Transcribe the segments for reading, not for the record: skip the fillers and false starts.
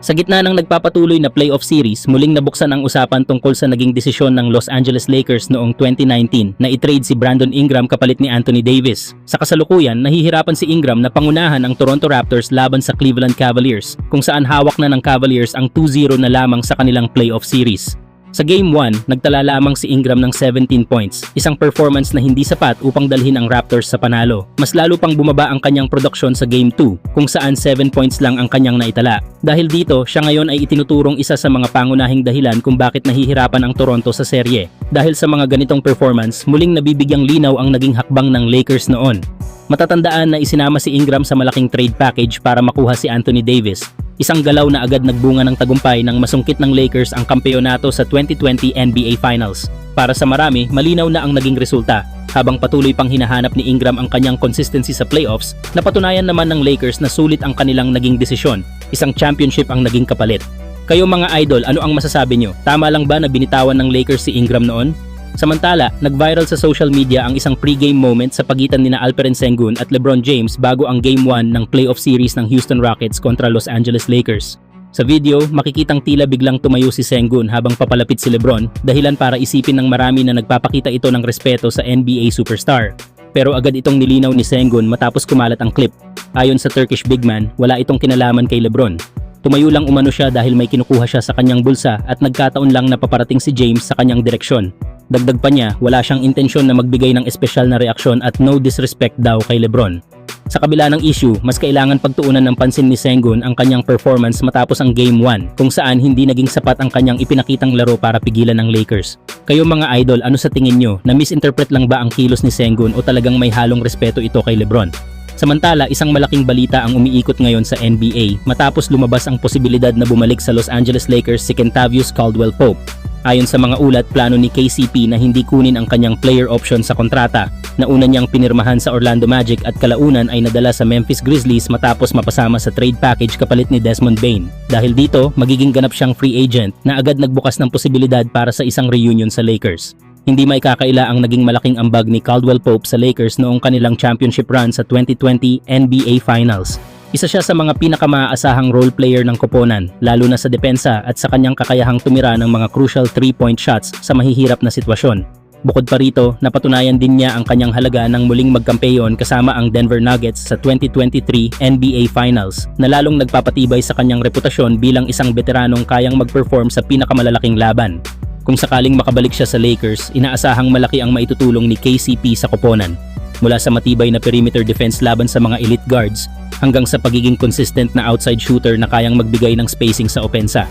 Sa gitna ng nagpapatuloy na playoff series, muling nabuksan ang usapan tungkol sa naging desisyon ng Los Angeles Lakers noong 2019 na i-trade si Brandon Ingram kapalit ni Anthony Davis. Sa kasalukuyan, nahihirapan si Ingram na pangunahan ang Toronto Raptors laban sa Cleveland Cavaliers, kung saan hawak na ng Cavaliers ang 2-0 na lamang sa kanilang playoff series. Sa Game 1, nagtala lamang si Ingram ng 17 points, isang performance na hindi sapat upang dalhin ang Raptors sa panalo. Mas lalo pang bumaba ang kanyang produksyon sa Game 2, kung saan 7 points lang ang kanyang naitala. Dahil dito, siya ngayon ay itinuturong isa sa mga pangunahing dahilan kung bakit nahihirapan ang Toronto sa serye. Dahil sa mga ganitong performance, muling nabibigyang linaw ang naging hakbang ng Lakers noon. Matatandaan na isinama si Ingram sa malaking trade package para makuha si Anthony Davis. Isang galaw na agad nagbunga ng tagumpay nang masungkit ng Lakers ang kampeonato sa 2020 NBA Finals. Para sa marami, malinaw na ang naging resulta. Habang patuloy pang hinahanap ni Ingram ang kanyang consistency sa playoffs, napatunayan naman ng Lakers na sulit ang kanilang naging desisyon. Isang championship ang naging kapalit. Kayo mga idol, ano ang masasabi nyo? Tama lang ba na binitawan ng Lakers si Ingram noon? Samantala, nag-viral sa social media ang isang pre-game moment sa pagitan nina Alperen Sengun at LeBron James bago ang Game 1 ng playoff series ng Houston Rockets kontra Los Angeles Lakers. Sa video, makikitang tila biglang tumayo si Sengun habang papalapit si LeBron, dahilan para isipin ng marami na nagpapakita ito ng respeto sa NBA superstar. Pero agad itong nilinaw ni Sengun matapos kumalat ang clip. Ayon sa Turkish big man, wala itong kinalaman kay LeBron. Tumayo lang umano siya dahil may kinukuha siya sa kanyang bulsa at nagkataon lang na paparating si James sa kanyang direksyon. Dagdag pa niya, wala siyang intensyon na magbigay ng espesyal na reaksyon at no disrespect daw kay LeBron. Sa kabila ng issue, mas kailangan pagtuunan ng pansin ni Sengun ang kanyang performance matapos ang Game 1, kung saan hindi naging sapat ang kanyang ipinakitang laro para pigilan ng Lakers. Kayo mga idol, ano sa tingin nyo? Na-misinterpret lang ba ang kilos ni Sengun o talagang may halong respeto ito kay LeBron? Samantala, isang malaking balita ang umiikot ngayon sa NBA matapos lumabas ang posibilidad na bumalik sa Los Angeles Lakers si Kentavious Caldwell-Pope. Ayon sa mga ulat, plano ni KCP na hindi kunin ang kanyang player option sa kontrata na una niyang pinirmahan sa Orlando Magic at kalaunan ay nadala sa Memphis Grizzlies matapos mapasama sa trade package kapalit ni Desmond Bane. Dahil dito, magiging ganap siyang free agent na agad nagbukas ng posibilidad para sa isang reunion sa Lakers. Hindi maikakaila ang naging malaking ambag ni Caldwell-Pope sa Lakers noong kanilang championship run sa 2020 NBA Finals. Isa siya sa mga pinakamaasahang role player ng koponan, lalo na sa depensa at sa kanyang kakayahang tumira ng mga crucial 3-point shots sa mahihirap na sitwasyon. Bukod pa rito, napatunayan din niya ang kanyang halaga ng muling magkampeon kasama ang Denver Nuggets sa 2023 NBA Finals, na lalong nagpapatibay sa kanyang reputasyon bilang isang veteranong kayang mag-perform sa pinakamalalaking laban. Kung sakaling makabalik siya sa Lakers, inaasahang malaki ang maitutulong ni KCP sa koponan. Mula sa matibay na perimeter defense laban sa mga elite guards, hanggang sa pagiging consistent na outside shooter na kayang magbigay ng spacing sa opensa.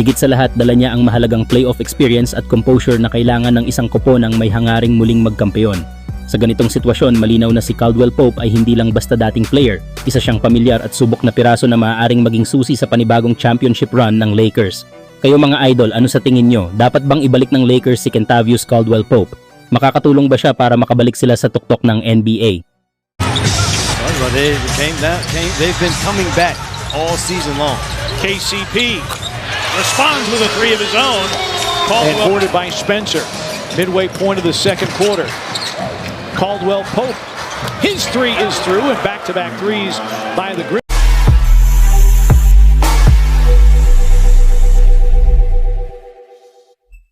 Higit sa lahat, dala niya ang mahalagang playoff experience at composure na kailangan ng isang koponang may hangaring muling magkampeon. Sa ganitong sitwasyon, malinaw na si Caldwell-Pope ay hindi lang basta dating player, isa siyang pamilyar at subok na piraso na maaaring maging susi sa panibagong championship run ng Lakers. Kayo mga idol, ano sa tingin nyo? Dapat bang ibalik ng Lakers si Kentavious Caldwell-Pope? Makakatulong ba siya para makabalik sila sa tuktok ng NBA? Well, they've been coming back all season long. KCP responds with a three of his own. And boarded by Spencer. Midway point of the second quarter. Caldwell-Pope. His three is through, and back-to-back threes by the Grizzlies.